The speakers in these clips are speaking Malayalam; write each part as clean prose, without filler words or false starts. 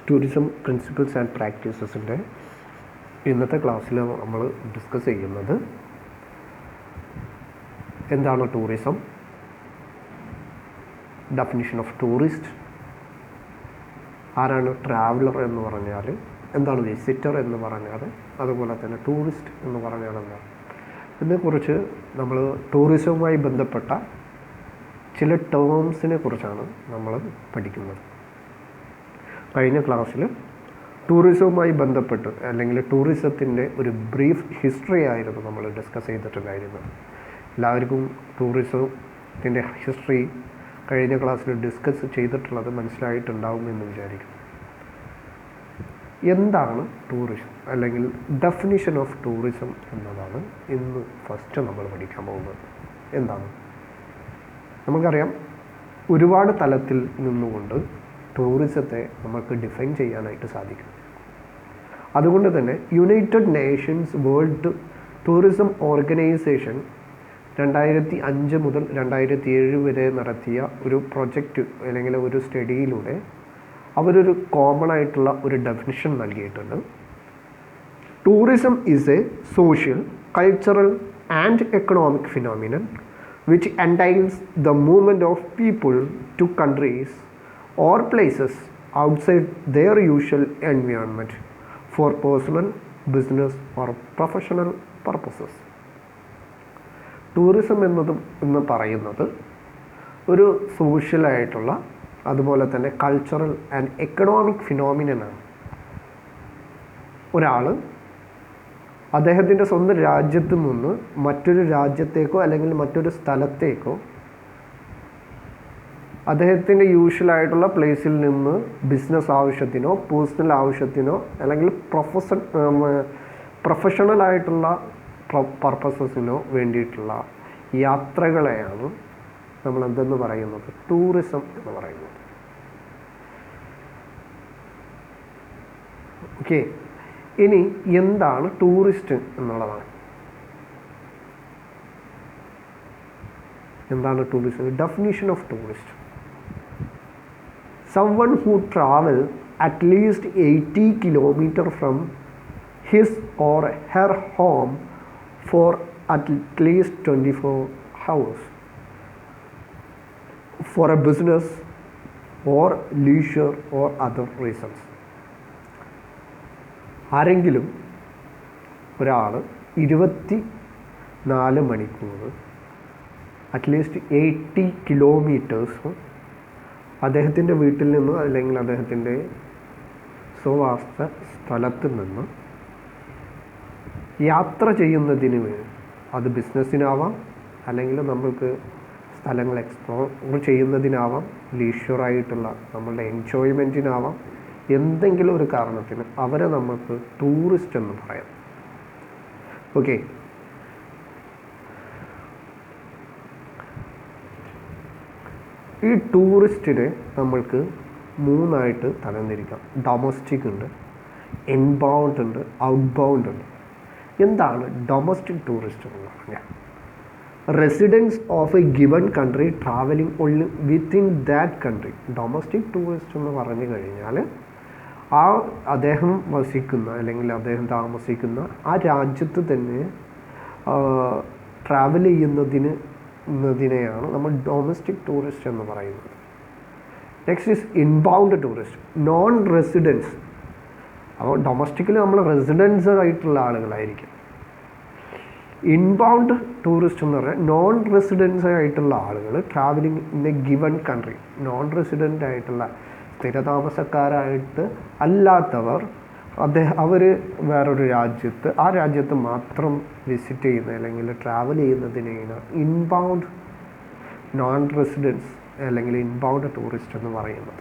ടൂറിസം പ്രിൻസിപ്പിൾസ് ആൻഡ് പ്രാക്ടീസസിൻ്റെ ഇന്നത്തെ ക്ലാസ്സിൽ നമ്മൾ ഡിസ്കസ് ചെയ്യുന്നത് എന്താണ് ടൂറിസം, ഡെഫിനിഷൻ ഓഫ് ടൂറിസ്റ്റ്, ആരാണ് ട്രാവലർ എന്ന് പറഞ്ഞാൽ, എന്താണ് വിസിറ്റർ എന്ന് പറഞ്ഞാൽ, അതുപോലെ തന്നെ ടൂറിസ്റ്റ് എന്ന് പറഞ്ഞാൽ എന്താണ്, ഇതിനെക്കുറിച്ച് നമ്മൾ ടൂറിസവുമായി ബന്ധപ്പെട്ട ചില ടേംസിനെ കുറിച്ചാണ് നമ്മൾ പഠിക്കുന്നത്. കഴിഞ്ഞ ക്ലാസ്സിൽ ടൂറിസവുമായി ബന്ധപ്പെട്ട് അല്ലെങ്കിൽ ടൂറിസത്തിൻ്റെ ഒരു ബ്രീഫ് ഹിസ്റ്ററി ആയിരുന്നു നമ്മൾ ഡിസ്കസ് ചെയ്തിട്ടുണ്ടായിരുന്നത്. എല്ലാവർക്കും ടൂറിസത്തിൻ്റെ ഹിസ്റ്ററി കഴിഞ്ഞ ക്ലാസ്സിൽ ഡിസ്കസ് ചെയ്തിട്ടുള്ളത് മനസ്സിലായിട്ടുണ്ടാവും എന്ന് വിചാരിക്കും. എന്താണ് ടൂറിസം അല്ലെങ്കിൽ ഡെഫിനിഷൻ ഓഫ് ടൂറിസം എന്നതാണ് ഇന്ന് ഫസ്റ്റ് നമ്മൾ പഠിക്കാൻ പോകുന്നത്. എന്താണ്? നമുക്കറിയാം, ഒരുപാട് തലത്തിൽ നിന്നുകൊണ്ട് ടൂറിസത്തെ നമുക്ക് ഡിഫൈൻ ചെയ്യാനായിട്ട് സാധിക്കും. അതുകൊണ്ട് തന്നെ United Nations world tourism organisation 2005 മുതൽ 2007 വരെ നടത്തിയ ഒരു പ്രൊജക്റ്റ് അല്ലെങ്കിൽ ഒരു സ്റ്റഡിയിലൂടെ അവരൊരു കോമൺ ആയിട്ടുള്ള ഒരു ഡെഫിനിഷൻ നൽകിയിട്ടുണ്ട്. Tourism is A social, cultural and economic phenomenon which entails the movement of people to countries or places outside their usual environment for personal, business or professional purposes. Tourism എന്ന് പറയുന്നത് ഒരു സോഷ്യലായിട്ടുള്ള അതുപോലെ തന്നെ കൾച്ചറൽ ആൻഡ് എക്കണോമിക് ഫിനോമിനനാണ്. ഒരാൾ അദ്ദേഹത്തിൻ്റെ സ്വന്തം രാജ്യത്ത് നിന്ന് മറ്റൊരു രാജ്യത്തേക്കോ അല്ലെങ്കിൽ മറ്റൊരു സ്ഥലത്തേക്കോ അദ്ദേഹത്തിൻ്റെ യൂഷ്വലായിട്ടുള്ള പ്ലേസിൽ നിന്ന് ബിസിനസ് ആവശ്യത്തിനോ പേഴ്സണൽ ആവശ്യത്തിനോ അല്ലെങ്കിൽ പ്രൊഫഷണലായിട്ടുള്ള പർപ്പസസിനോ വേണ്ടിയിട്ടുള്ള യാത്രകളെയാണ് നമ്മൾ എന്തെന്ന് പറയുന്നത്? ടൂറിസം എന്ന് പറയുന്നത്. ഓക്കെ, ഇനി എന്താണ് ടൂറിസ്റ്റ് എന്നുള്ളതാണ്. എന്താണ് tourist? Definition of tourist: someone who travel at least 80 kilometers from his or her home for at least 24 hours for a business or leisure or other reasons. ആരെങ്കിലും ഒരാൾ 24 മണിക്കൂർ അറ്റ്ലീസ്റ്റ് 80 കിലോമീറ്റേഴ്സ് അദ്ദേഹത്തിൻ്റെ വീട്ടിൽ നിന്ന് അല്ലെങ്കിൽ അദ്ദേഹത്തിൻ്റെ സ്വവാസ സ്ഥലത്ത് നിന്ന് യാത്ര ചെയ്യുന്നതിന് വേണ്ടി, അത് ബിസിനസ്സിനാവാം അല്ലെങ്കിൽ നമ്മൾക്ക് സ്ഥലങ്ങൾ എക്സ്പ്ലോർ ചെയ്യുന്നതിനാവാം, ലീഷറായിട്ടുള്ള നമ്മളുടെ എൻജോയ്മെൻറ്റിനാവാം, എന്തെങ്കിലും ഒരു കാരണത്തിന് അവരെ നമുക്ക് ടൂറിസ്റ്റ് എന്ന് പറയാം. ഓക്കെ, ഈ ടൂറിസ്റ്റിനെ നമ്മൾക്ക് മൂന്നായിട്ട് തരംതിരിക്കാം. ഡൊമസ്റ്റിക് ഉണ്ട്, ഇൻബൗണ്ട് ഉണ്ട്, ഔട്ട്ബൗണ്ട് ഉണ്ട്. എന്താണ് ഡൊമസ്റ്റിക് ടൂറിസ്റ്റ് എന്ന് പറഞ്ഞാൽ? Residence of a given country travelling only within that country. Domestic tourist എന്ന് പറഞ്ഞു കഴിഞ്ഞാൽ അദ്ദേഹം വസിക്കുന്ന അല്ലെങ്കിൽ അദ്ദേഹം താമസിക്കുന്ന ആ രാജ്യത്ത് തന്നെ ട്രാവൽ ചെയ്യുന്നതിനെയാണ് നമ്മൾ ഡൊമസ്റ്റിക് ടൂറിസ്റ്റ് എന്ന് പറയുന്നത്. Next is inbound tourist, non residence. അപ്പോൾ ഡൊമസ്റ്റിക്കിൽ നമ്മൾ റെസിഡൻസ് ആയിട്ടുള്ള ആളുകളായിരിക്കും. ഇൻബൗണ്ട് ടൂറിസ്റ്റ് എന്ന് പറഞ്ഞാൽ നോൺ റെസിഡൻസ് ആയിട്ടുള്ള ആളുകൾ travelling in A given country. Non resident ആയിട്ടുള്ള സ്ഥിരതാമസക്കാരായിട്ട് അല്ലാത്തവർ അവർ വേറൊരു രാജ്യത്ത് ആ രാജ്യത്ത് മാത്രം വിസിറ്റ് ചെയ്യുന്ന അല്ലെങ്കിൽ ട്രാവൽ ചെയ്യുന്നതിനെയാണ് ഇൻബൗണ്ട് നോൺ റെസിഡൻസ് അല്ലെങ്കിൽ ഇൻബൗണ്ട് ടൂറിസ്റ്റ് എന്ന് പറയുന്നത്.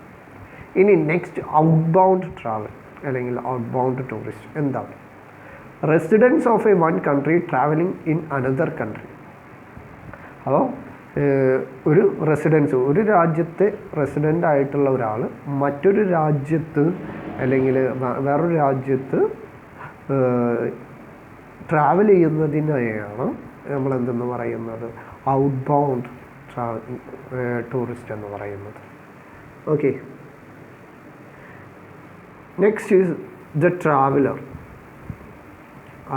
ഇനി നെക്സ്റ്റ് ഔട്ട്ബൗണ്ട് ട്രാവൽ അല്ലെങ്കിൽ ഔട്ട്ബൗണ്ട് ടൂറിസ്റ്റ്. എന്താണ്? Residence of a one country travelling in another country. അപ്പോൾ ഒരു റെസിഡൻസ്, ഒരു രാജ്യത്തെ റെസിഡൻ്റ് ആയിട്ടുള്ള ഒരാൾ മറ്റൊരു രാജ്യത്ത് അല്ലെങ്കിൽ വേറൊരു രാജ്യത്ത് ട്രാവൽ ചെയ്യുന്നതിനെയാണ് നമ്മൾ എന്തെന്ന് പറയുന്നത്? ഔട്ട്ബൗണ്ട് ടൂറിസ്റ്റ് എന്ന് പറയുന്നത്. Okay, next is the traveller.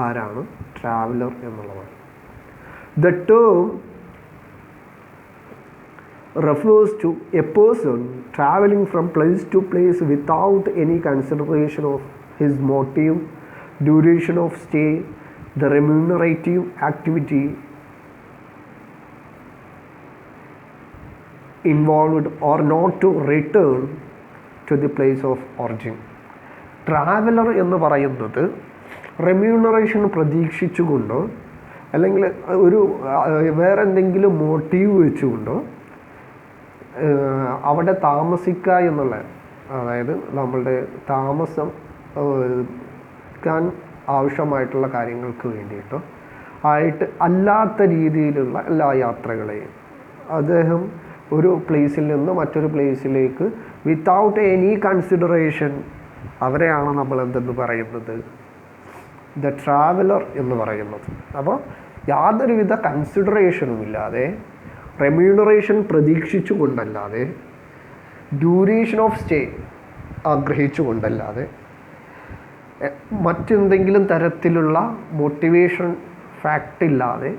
ആരാണ് ട്രാവലർ എന്നുള്ളതാണ്? The term refers to a person traveling from place to place without any consideration of his motive, duration of stay, the remunerative activity involved, or not to return to the place of origin. Traveller എന്ന് പറയുന്നത് റെമ്യൂണറേഷൻ പ്രതീക്ഷിച്ചുകൊണ്ടോ അല്ലെങ്കിൽ ഒരു വേറെ എന്തെങ്കിലും മോട്ടീവ് വെച്ചുകൊണ്ടോ അവിടെ താമസിക്കുക എന്നുള്ള, അതായത് നമ്മളുടെ താമസിക്കാൻ ആവശ്യമായിട്ടുള്ള കാര്യങ്ങൾക്ക് വേണ്ടിയിട്ടോ അല്ലാത്ത രീതിയിലുള്ള എല്ലാ യാത്രകളെയും അദ്ദേഹം ഒരു പ്ലേസിൽ നിന്ന് മറ്റൊരു പ്ലേസിലേക്ക് വിത്തൗട്ട് എനി കൺസിഡറേഷൻ, അവരെയാണ് നമ്മൾ എന്തെന്ന് പറയുന്നത്? ദ ട്രാവലർ എന്ന് പറയുന്നത്. അപ്പോൾ യാതൊരുവിധ കൺസിഡറേഷനും ഇല്ലാതെ, റെമ്യൂണറേഷൻ പ്രതീക്ഷിച്ചു കൊണ്ടല്ലാതെ, ഡ്യൂറേഷൻ ഓഫ് സ്റ്റേ ആഗ്രഹിച്ചു കൊണ്ടല്ലാതെ, മറ്റെന്തെങ്കിലും തരത്തിലുള്ള മോട്ടിവേഷൻ ഫാക്റ്റ് ഇല്ലാതെ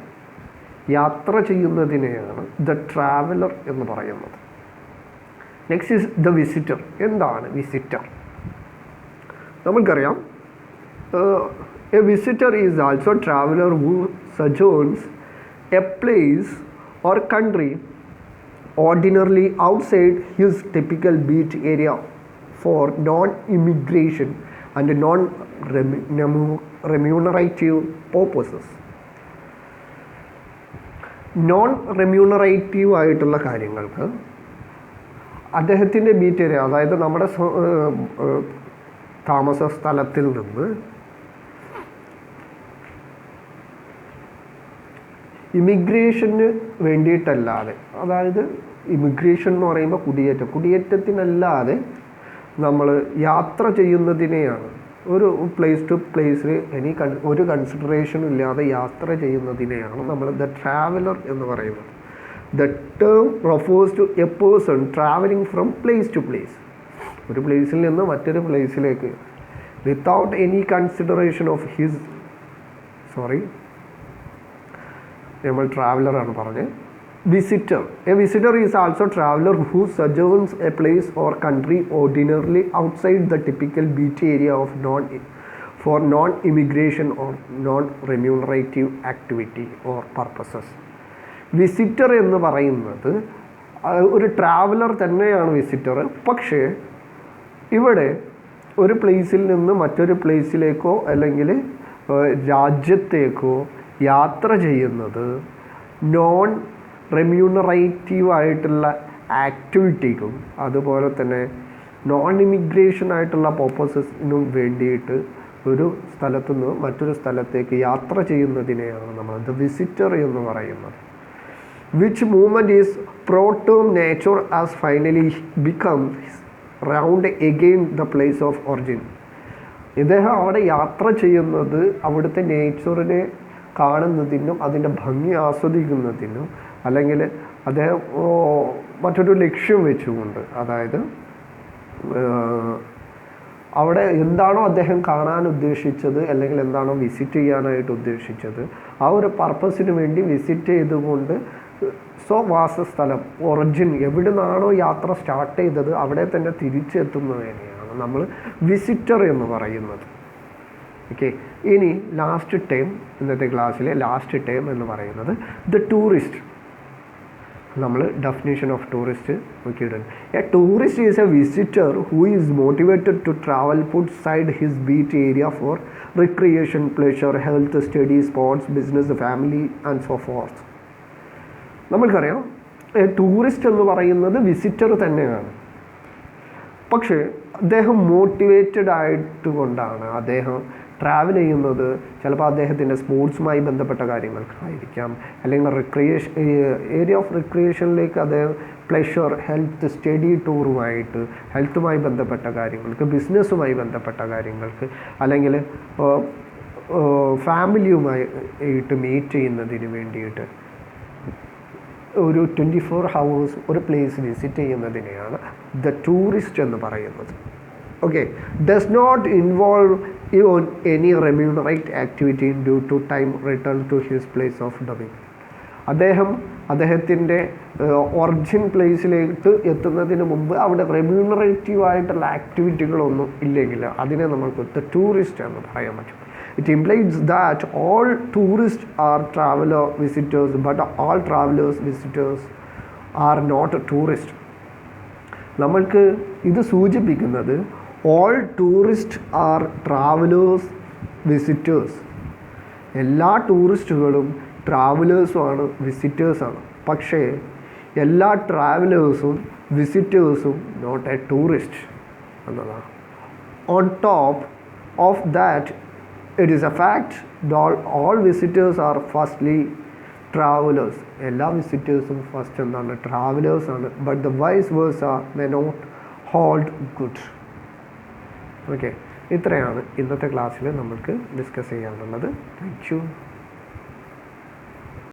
യാത്ര ചെയ്യുന്നതിനെയാണ് ദ ട്രാവലർ എന്ന് പറയുന്നത്. Next is the visitor. എന്താണ് വിസിറ്റർ? നമ്മൾക്കറിയാം, a visitor is also traveller who sojourns a place or country ordinarily outside his typical beach area for non-immigration and non-remunerative purposes. Non remunerative ആയിട്ടുള്ള കാര്യങ്ങൾക്ക് അദ്ദേഹത്തിൻ്റെ ബീറ്റ് ഏരിയ, അതായത് നമ്മുടെ താമസ സ്ഥലത്തിൽ നിന്ന് ഇമിഗ്രേഷന് വേണ്ടിയിട്ടല്ലാതെ, അതായത് ഇമിഗ്രേഷൻ എന്ന് പറയുമ്പോൾ കുടിയേറ്റത്തിനല്ലാതെ നമ്മൾ യാത്ര ചെയ്യുന്നതിനെയാണ്, ഒരു പ്ലേസ് ടു പ്ലേസിൽ ഒരു കൺസിഡറേഷനും ഇല്ലാതെ യാത്ര ചെയ്യുന്നതിനെയാണ് നമ്മൾ ദ ട്രാവലർ എന്ന് പറയുന്നത്. The term refers to a person travelling from place to place, ഒരു പ്ലേസിൽ നിന്ന് മറ്റൊരു പ്ലേസിലേക്ക് without any consideration of his നമ്മൾ ട്രാവലറാണ് പറഞ്ഞത്. Visitor. A visitor is also traveller who sojourns a place or country ordinarily outside the typical beach area of for non immigration or non remunerative activity or purposes. Visitor എന്ന് പറയുന്നത് ഒരു ട്രാവലർ തന്നെയാണ് വിസിറ്റർ. പക്ഷേ ഇവിടെ ഒരു പ്ലേസിൽ നിന്ന് മറ്റൊരു പ്ലേസിലേക്കോ അല്ലെങ്കിൽ രാജ്യത്തേക്കോ യാത്ര ചെയ്യുന്നത് നോൺ റെമ്യൂണറേറ്റീവ് ആയിട്ടുള്ള ആക്ടിവിറ്റിക്കും അതുപോലെ തന്നെ നോൺ ഇമിഗ്രേഷൻ ആയിട്ടുള്ള പർപ്പസസിനും വേണ്ടിയിട്ട് ഒരു സ്ഥലത്തു നിന്ന് മറ്റൊരു സ്ഥലത്തേക്ക് യാത്ര ചെയ്യുന്നതിനെയാണ് നമ്മൾ ദ വിസിറ്റർ എന്ന് പറയുന്നത്. Which movement is pro tem nature as finally become round again the place of origin. ഇദ്ദേഹം അവിടെ യാത്ര ചെയ്യുന്നത് അവിടുത്തെ നേച്ചറിനെ കാണുന്നതിനും അതിൻ്റെ ഭംഗി ആസ്വദിക്കുന്നതിനും അല്ലെങ്കിൽ അദ്ദേഹം മറ്റൊരു ലക്ഷ്യം വെച്ചുകൊണ്ട്, അതായത് അവിടെ എന്താണോ അദ്ദേഹം കാണാൻ ഉദ്ദേശിച്ചത് അല്ലെങ്കിൽ എന്താണോ വിസിറ്റ് ചെയ്യാനായിട്ട് ഉദ്ദേശിച്ചത് ആ ഒരു പർപ്പസിന് വേണ്ടി വിസിറ്റ് ചെയ്തുകൊണ്ട് സ്വവാസസ്ഥലം ഒറിജിൻ എവിടെ നിന്നാണോ യാത്ര സ്റ്റാർട്ട് ചെയ്തത് അവിടെ തന്നെ തിരിച്ചെത്തുന്നതിനെയാണ് നമ്മൾ വിസിറ്റർ എന്ന് പറയുന്നത്. ഓക്കെ, ഇനി ലാസ്റ്റ് ടേം, ഇന്നത്തെ ക്ലാസ്സിലെ ലാസ്റ്റ് ടേം എന്ന് പറയുന്നത് ദ ടൂറിസ്റ്റ്. നമ്മൾ ഡെഫിനേഷൻ ഓഫ് ടൂറിസ്റ്റ് നോക്കിയിട്ടുണ്ട്. A tourist is a visitor who is motivated to travel outside his beach area for recreation, pleasure, health, study, sports, business, family and so forth. നമ്മൾക്കറിയാം ടൂറിസ്റ്റ് എന്ന് പറയുന്നത് വിസിറ്റർ തന്നെയാണ്. പക്ഷേ അദ്ദേഹം മോട്ടിവേറ്റഡ് ആയിട്ട് കൊണ്ടാണ് അദ്ദേഹം ട്രാവൽ ചെയ്യുന്നത്. ചിലപ്പോൾ അദ്ദേഹത്തിൻ്റെ സ്പോർട്സുമായി ബന്ധപ്പെട്ട കാര്യങ്ങൾക്കായിരിക്കാം, അല്ലെങ്കിൽ ഏരിയ ഓഫ് റിക്രിയേഷനിലേക്ക് അദ്ദേഹം പ്ലെഷർ, ഹെൽത്ത്, സ്റ്റഡി ടൂറുമായിട്ട്, ഹെൽത്തുമായി ബന്ധപ്പെട്ട കാര്യങ്ങൾക്ക്, ബിസിനസ്സുമായി ബന്ധപ്പെട്ട കാര്യങ്ങൾക്ക്, അല്ലെങ്കിൽ ഫാമിലിയുമായിട്ട് മീറ്റ് ചെയ്യുന്നതിന് വേണ്ടിയിട്ട് ഒരു 24 hours ഒരു പ്ലേസ് വിസിറ്റ് ചെയ്യുന്നതിനെയാണ് ദ ടൂറിസ്റ്റ് എന്ന് പറയുന്നത്. okay, does not involve even any remunerate activity due to time return to his place of domain. അദ്ദേഹത്തിൻ്റെ ഒറിജിൻ പ്ലേസിലേക്ക് എത്തുന്നതിന് മുമ്പ് അവിടെ റെമ്യൂണറേറ്റീവ് ആയിട്ടുള്ള ആക്ടിവിറ്റികളൊന്നും ഇല്ലെങ്കിൽ അതിനെ നമ്മൾക്ക് ടൂറിസ്റ്റ് എന്ന് പറയാൻ പറ്റും. It implies that all tourist are traveller visitors but all travellers visitors are not tourist. നമ്മൾക്ക് ഇത് സൂചിപ്പിക്കുന്നത് all tourist are travellers visitors, എല്ലാ ടൂറിസ്റ്റുകളും ട്രാവലേഴ്സുമാണ്, വിസിറ്റേഴ്സാണ്. പക്ഷേ എല്ലാ ട്രാവലേഴ്സും വിസിറ്റേഴ്സും നോട്ട് എ ടൂറിസ്റ്റ് എന്നതാണ്. On top of that it is a fact all visitors are firstly travellers. എല്ലാ വിസിറ്റേഴ്സും ഫസ്റ്റ് എന്താണ്? ട്രാവലേഴ്സാണ്. But the vice versa may not hold good. Okay, ഇത്രയാണ് ഇന്നത്തെ ക്ലാസ്സിൽ നമ്മൾക്ക് ഡിസ്കസ് ചെയ്യാനുള്ളത്. Thank you.